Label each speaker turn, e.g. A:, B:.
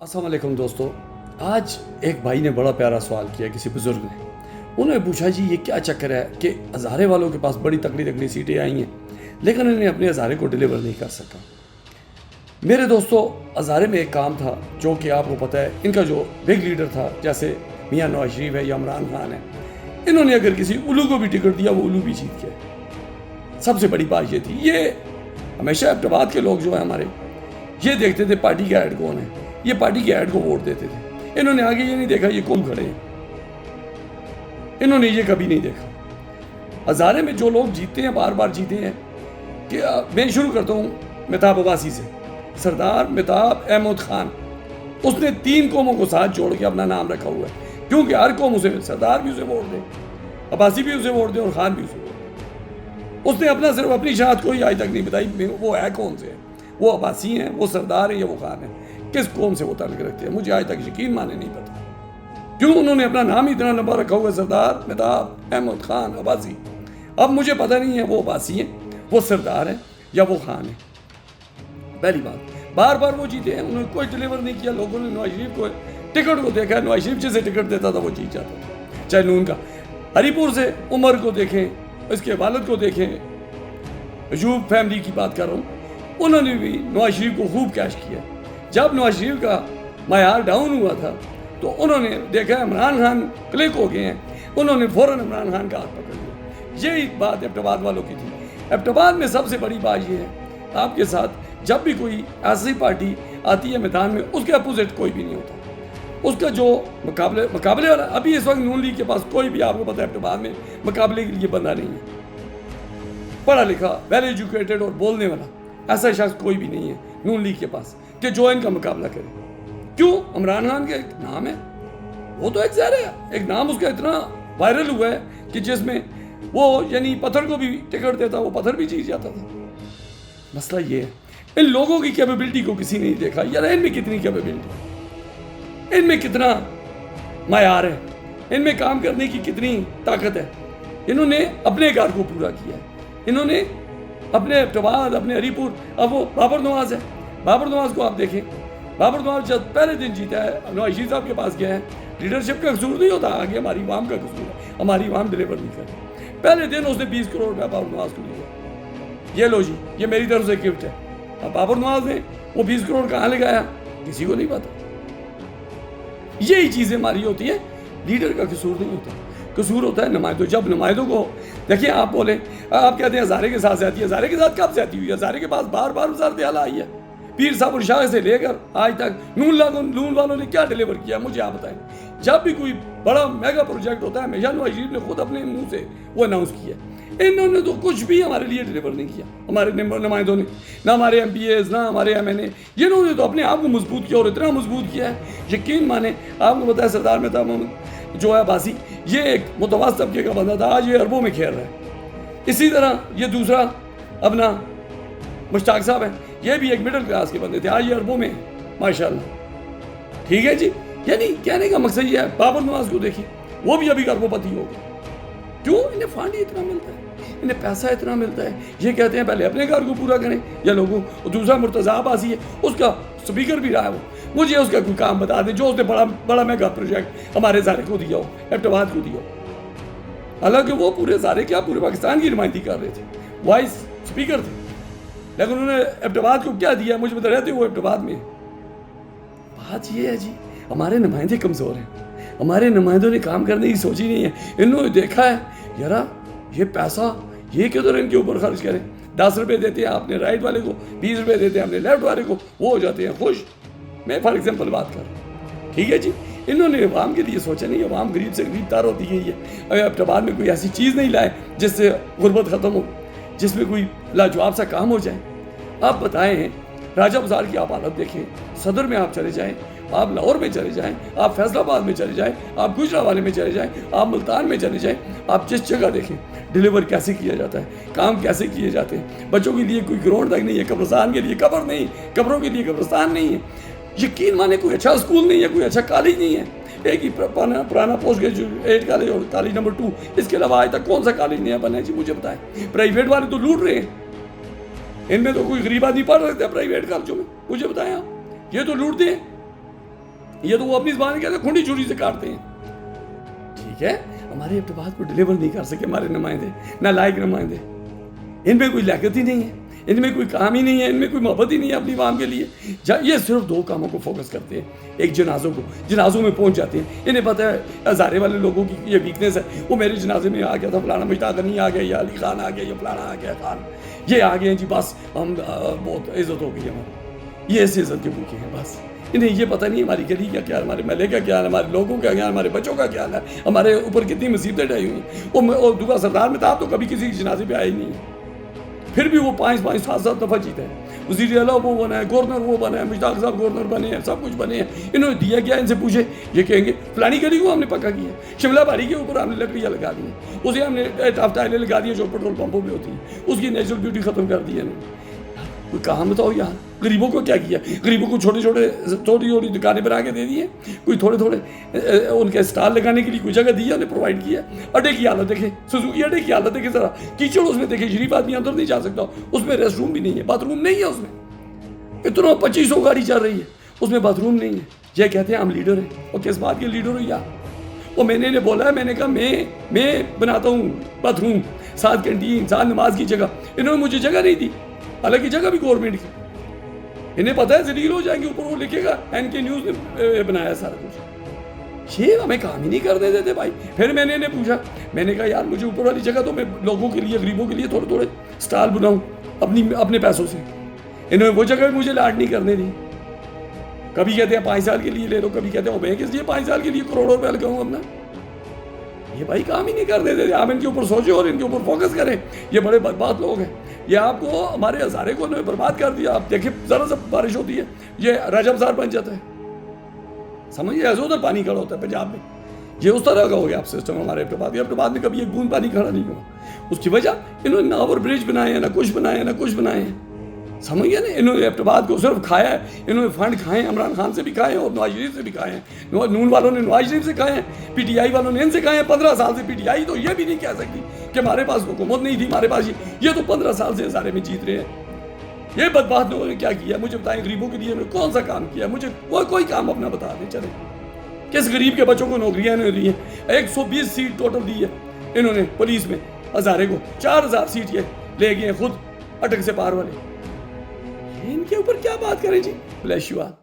A: अस्सलाम वालेकुम दोस्तों। आज एक भाई ने बड़ा प्यारा सवाल किया किसी बुज़ुर्ग ने। उन्होंने पूछा जी ये क्या चक्कर है कि हज़ारे वालों के पास बड़ी तकड़ी तकड़ी सीटें आई हैं लेकिन इन्हें अपने हज़ारे को डिलीवर नहीं कर सका। मेरे दोस्तों, हज़ारे में एक काम था जो कि आपको पता है, इनका जो बिग लीडर था जैसे मियाँ नवाज शरीफ है या इमरान खान है, इन्होंने अगर किसी उल्लू को भी टिकट दिया वो उल्लू भी जीत गया। सबसे बड़ी बात ये थी, ये हमेशा एबटाबाद के लोग जो है हमारे, ये देखते थे पार्टी का ऐड कौन है, ये पार्टी के ऐड को वोट देते थे। इन्होंने आगे ये नहीं देखा ये कौन खड़े हैं, इन्होंने ये कभी नहीं देखा। हज़ारे में जो लोग जीते हैं, बार बार जीते हैं, कि मैं शुरू करता हूँ मेहताब अब्बासी से। सरदार मेहताब अहमद खान, उसने 3 कौमों को साथ जोड़ के अपना नाम रखा हुआ है, क्योंकि हर कौम उसे, सरदार भी उसे वोट दे, अब्बासी भी उसे वोट दे और खान भी उसे वोट दे। उसने अपना सिर्फ अपनी शाहत कोई आज तक नहीं बताई वो है कौन से है, वो अब्बासी हैं, वो सरदार है या वो खान है, किस कौम से वो ताल्लुक रखते हैं, मुझे आज तक यकीन माने नहीं पता क्यों उन्होंने अपना नाम ही इतना लंबा रखा हुआ है, सरदार मेहताब अहमद खान अब्बासी। अब मुझे पता नहीं है वो अब्बासी हैं, वो सरदार हैं या वो खान है। पहली बात, बार बार वो जीते हैं, उन्होंने कोई डिलीवर नहीं किया। लोगों ने नवाज शरीफ को टिकट को देखा है, नवाज शरीफ जिसे टिकट देता था वो जीत जाता था, चाहे नून का। हरीपुर से उमर को देखें, इसके वालिद को देखें, अयूब फैमिली की बात कर रहा हूँ, उन्होंने भी नवाज शरीफ को खूब कैश किया। जब नवाज शरीफ का मायार डाउन हुआ था तो उन्होंने देखा इमरान खान क्लिक हो गए हैं, उन्होंने फ़ौरन इमरान खान का हाथ पकड़ लिया। यही बात एबटाबाद वालों की थी। एबटाबाद में सबसे बड़ी बात यह है, आपके साथ जब भी कोई ऐसी पार्टी आती है मैदान में, उसके अपोजिट कोई भी नहीं होता। उसका जो मुकाबले वाला, अभी इस वक्त नून लीग के पास कोई भी, आपको पता है एबटाबाद में मुकाबले के लिए बंदा नहीं है। पढ़ा लिखा, वेल एजुकेटेड और बोलने वाला ऐसा शख्स कोई भी नहीं है नून लीग के पास कि जो इनका मुकाबला करे। क्यों? इमरान खान का एक नाम है, वो तो एक ज़हर है, एक नाम उसका इतना वायरल हुआ है कि जिसमें वो यानी पत्थर को भी टिकट देता, वो पत्थर भी जीत जाता था। मसला ये है, इन लोगों की कैपेबिलिटी को किसी ने नहीं देखा। यार इनमें कितनी कैपेबिलिटी, इनमें कितना मायार है, इनमें काम करने की कितनी ताकत है। इन्होंने अपने घर को पूरा किया है, इन्होंने अपने एबटाबाद, अपने हरीपुर। अब वो बाबर नवाज है, बाबर नवाज को आप देखें, बाबर नवाज जब पहले दिन जीता है, नवाज शरीफ साहब के पास गया है, लीडरशिप का कसूर नहीं होता, आगे हमारी आवाम का कसूर है, हमारी आवाम डिलीवर नहीं कर। पहले दिन उसने 20 करोड़ रुपया बाबर नवाज को दिया, ये लो जी, ये मेरी तरफ से गिफ्ट है। अब बाबर नवाज ने वो 20 करोड़ कहाँ लगाया किसी को नहीं पता। यही चीज़ें हमारी होती है, लीडर का कसूर नहीं होता, कसूर होता है नुमाइंदों। जब नुमाइंदों को देखिए, आप बोले, आप कहते हैं हज़ारे के साथ ज्यादती है, हज़ारे के साथ कब ज्यादती हुई? हज़ारे के पास बार बार वज़ारत आला आई है, पीर साहब और शाह से लेकर आज तक नून वालों ने क्या डिलीवर किया मुझे आप बताएं। जब भी कोई बड़ा मेगा प्रोजेक्ट होता है, हमेशा नवाज शरीफ ने खुद अपने मुंह से वो अनाउंस किया। इन्होंने तो कुछ भी हमारे लिए डिलीवर नहीं किया, हमारे नुमाइंदों ने, ना हमारे MPAs, ना हमारे MNA। इन्होंने तो अपने आप को मजबूत किया और इतना मजबूत किया है, यकीन माने। आपको बताया सरदार मेहताब जो है अब्बासी, ये एक मुतवस्सित तबके का बंदा था, आज ये अरबों में खेल रहा है। इसी तरह ये दूसरा अपना मुश्ताक साहब है, ये भी एक मिडिल क्लास के बंदे थे, आज ये अरबों में माशाल्लाह। ठीक है जी, यानी कहने का मकसद ये है, बाबर नवाज को देखिए, वो भी अभी अरबोपति हो गए। क्यों? इन्हें फंड इतना मिलता है, इन्हें पैसा इतना मिलता है, ये कहते हैं पहले अपने घर को पूरा करें या लोगों। और दूसरा मुर्तज़ा अब्बासी है, उसका स्पीकर भी रहा है वो, मुझे उसका कोई काम बता दें जो उसने बड़ा मेगा प्रोजेक्ट हमारे ज़ारे को दिया हो, एबटाबाद को दिया हो। हालांकि वो पूरे ज़ारे क्या, पूरे पाकिस्तान की नुमाइंदगी कर रहे थे, वाइस स्पीकर थे, लेकिन उन्होंने एबटाबाद को क्या दिया मुझे बता, रहते वो एबटाबाद में। बात ये है जी, हमारे नुमाइंदे कमज़ोर हैं, हमारे नुमाइंदों ने काम करने की सोची नहीं है। इन्होंने देखा है यार ये पैसा ये किधर इनके ऊपर खर्च करें, 10 रुपये देते हैं आपने राइट वाले को, 20 रुपये देते हैं अपने लेफ्ट वाले को, वो हो जाते हैं खुश। मैं फॉर एग्जाम्पल बात कर रहा हूँ, ठीक है जी। इन्होंने अवाम के लिए सोचा नहीं, अवाम गरीब से गरीब तार होती गई है। अगर एबटाबाद में कोई ऐसी चीज़ नहीं लाए जिससे गुर्बत ख़त्म हो, जिसमें कोई लाजवाब सा काम हो जाए। आप बताएं, राजा बाज़ार की आप हालत देखें, सदर में आप चले जाएं, आप लाहौर में चले जाएं, आप फैसलाबाद में चले जाएं, आप गुजरावाले में चले जाएं, आप मुल्तान में चले जाएं, आप जिस जगह देखें डिलीवर कैसे किया जाता है, काम कैसे किए जाते हैं। बच्चों के लिए कोई ग्राउंड तक नहीं है, कब्रिस्तान के लिए कब्र नहीं, कब्रों के लिए कब्रिस्तान नहीं है, यकीन माने कोई अच्छा स्कूल नहीं है, कोई अच्छा कॉलेज नहीं है। एक ही पुराना पोस्ट ग्रेजुएट कॉलेज और कॉलेज नंबर 2, इसके अलावा आज तक कौन सा कॉलेज नया बना है जी मुझे बताएं। प्राइवेट वाले तो लूट रहे हैं, इनमें तो कोई गरीब आदमी पढ़ सकता है प्राइवेट कॉलेजों में, मुझे बताएं आप, ये तो लूट दें। یہ تو وہ اپنی زبان کہتے ہیں کھنڈی چھری سے کاٹتے ہیں. ٹھیک ہے, ہمارے ابتباط کو ڈلیور نہیں کر سکے ہمارے نمائندے, نہ لائق نمائندے. ان میں کوئی لیاقت ہی نہیں ہے, ان میں کوئی کام ہی نہیں ہے, ان میں کوئی محبت ہی نہیں ہے اپنی عوام کے لیے. یہ صرف دو کاموں کو فوکس کرتے ہیں, ایک جنازوں کو, جنازوں میں پہنچ جاتے ہیں. انہیں پتہ ہے ہزارے والے لوگوں کی یہ ویکنیس ہے, وہ میرے جنازے میں آ گیا تھا فلانا مشتاق غنی آ گیا, یا علی خان آ گیا, یا فلانا آ گیا خان, یہ آ گئے ہیں جی, بس ہم بہت عزت ہو گئی ہماری. یہ ایسے عزت کے بھوکے ہیں بس. انہیں یہ پتہ نہیں ہماری گلی کا کیا ہے, ہمارے محلے کا کیا ہے, ہمارے لوگوں کا کیا ہے, ہمارے بچوں کا کیا ہے, ہمارے اوپر کتنی مصیبتیں ڈائی ہوئی ہیں. وہ دعا سردار میں تھا تو کبھی کسی کی جنازے پہ آئے ہی نہیں, پھر بھی وہ 5-7 دفعہ جیتا ہے. وزیر اعلیٰ وہ بنا ہے, گورنر وہ بنا ہے, مشتاق صاحب گورنر بنے ہیں, سب کچھ بنے ہیں. انہوں نے دیا کیا, ان سے پوچھے, یہ کہیں گے فلانی گلی کو ہم نے پکا کیا, شملہ باری کے اوپر ہم نے لکڑیاں لگا دی ہیں, اسے ہم نے ٹاپ ٹائلیں لگا دی ہیں جو پیٹرول پمپوں پہ ہوتی ہیں, اس کی نیچرل بیوٹی ختم کر دی ہے. کوئی کام بتاؤ یار, غریبوں کو کیا کیا, غریبوں کو چھوٹی چھوٹی دکانیں بنا کے دے دی ہیں, کوئی تھوڑے ان کے اسٹال لگانے کے لیے کوئی جگہ دی ہے, انہیں پرووائڈ کیا. اڈے کی حالت دیکھیں, سوزوکی اڈے کی حالت دیکھیں ذرا, کیچڑ اس میں دیکھیں, شریف آدمی اندر نہیں جا سکتا, اس میں ریسٹ روم بھی نہیں ہے, باتھ روم نہیں ہے اس میں. اتنا 2500 گاڑی چل رہی ہے, اس میں باتھ روم نہیں ہے. یہ کہتے ہیں ہم لیڈر ہیں, اور کس بات کے لیڈر ہو یار؟ وہ میں نے بولا ہے, میں نے کہا میں بناتا ہوں باتھ روم, ساتھ کینٹین, ساتھ نماز کی جگہ. انہوں نے مجھے جگہ نہیں دی, حالانکہ جگہ بھی گورنمنٹ کی. انہیں پتہ ہے ذلیل ہو جائیں گے, اوپر وہ لکھے گا NK نیوز نے بنایا سارا کچھ. یہ ہمیں کام ہی نہیں کرنے دیتے بھائی. پھر میں نے انہیں پوچھا, میں نے کہا یار مجھے اوپر والی جگہ تو میں لوگوں کے لیے, غریبوں کے لیے تھوڑے اسٹال بناؤں اپنے پیسوں سے. انہوں نے وہ جگہ بھی مجھے لاٹ نہیں کرنے دی. کبھی کہتے ہیں 5 سال کے لیے لے لو, کبھی کہتے ہیں میں کس لیے 5 سال کے لیے کروڑوں روپے لگاؤں اپنا. یہ بھائی کام ہی نہیں کرنے دیتے. آپ ان کے اوپر سوچیں اور ان کے اوپر فوکس کریں. یہ بڑے بدبخت لوگ ہیں. یہ آپ کو ہمارے ہزارے کو انہوں نے برباد کر دیا. آپ دیکھیں ذرا سا بارش ہوتی ہے, یہ رجب زار بن جاتا ہے. سمجھیے ایسے ادھر پانی کھڑا ہوتا ہے پنجاب میں. یہ اس طرح کا ہو گیا آپ سسٹم ہمارے ابتباط میں کبھی ایک بوند پانی کھڑا نہیں ہوا. اس کی وجہ انہوں نے نہ اوور برج بنائے ہیں, نہ کچھ بنائے ہیں, نہ کچھ بنائے ہیں. سمجھ گئے نا, انہوں نے ابتباط کو صرف کھایا ہے. انہوں نے فنڈ کھائے ہیں, عمران خان سے بھی کھائے ہیں اور نواز شریف سے بھی کھائے ہیں. نون والوں نے نواز شریف سے کھائے ہیں, PTI والوں نے ان سے کھائے ہیں. 15 سال سے PTI تو یہ بھی نہیں کہہ سکتی کہ ہمارے پاس حکومت نہیں تھی, ہمارے پاس یہ تو 15 سال سے ہزارے میں جیت رہے ہیں. یہ بدبخت لوگوں نے کیا کیا مجھے بتائیں, غریبوں کے لیے انہوں نے کون سا کام کیا؟ مجھے کوئی کام اپنا بتا دیں چلے. کس غریب کے بچوں کو نوکریاں انہوں نے دی ہیں؟ 120 سیٹ ٹوٹل دی ہے انہوں نے پولیس میں. ہزارے کو 4000 سیٹ یہ لے گئے خود اٹک سے پار والے. ان کے اوپر کیا بات کریں جی. Bless you all.